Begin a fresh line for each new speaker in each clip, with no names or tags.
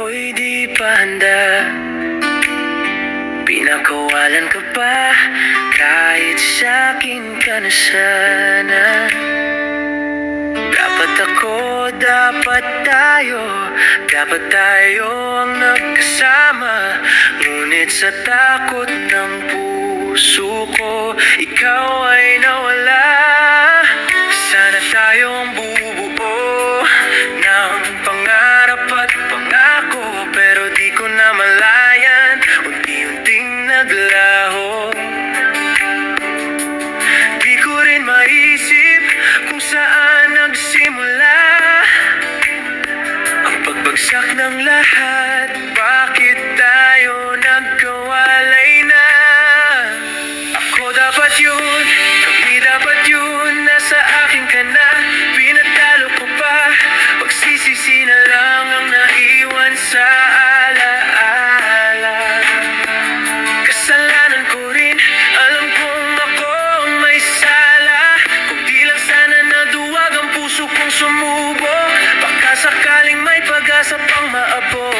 ako'y di pa handa. Pinakawalan ka pa, kahit sa'kin ka na sana. Dapat ako, dapat tayo ang nagkasama. Ngunit sa takot ng puso ko, ikaw ay nawala. Sana tayo ang bubuo ng pangarap at pangako, pero di ko na malayan, unti-unting naglaho. Di ko rin maisip kung saan nagsimula ang pagbagsak ng lahat. Bakit tayo nagkawalay na? Ako dapat yun, kami dapat yun, nasa akin ka na, pinatalo ko pa. Pagsisisi na lang ang naiwan sa alaala. Kasalanan ko rin, alam kong ako ang may sala. Kung di lang sana naduwag ang puso kong sumubok, baka sakaling may pag-asa pang maabot.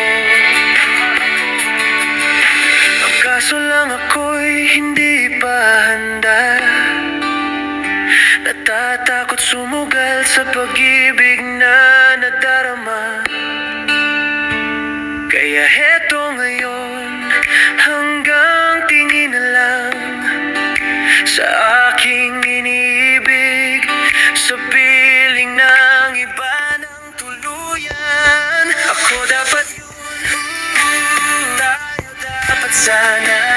Ang kaso lang ako'y hindi pa handa. Natatakot sumugal sa pag-ibig na nadarama. Kaya heto ngayon, hanggang tingin na lang sa aking iniibig, sa piling ng iba ng tuluyan. Ako dapat yun, tayo dapat sana.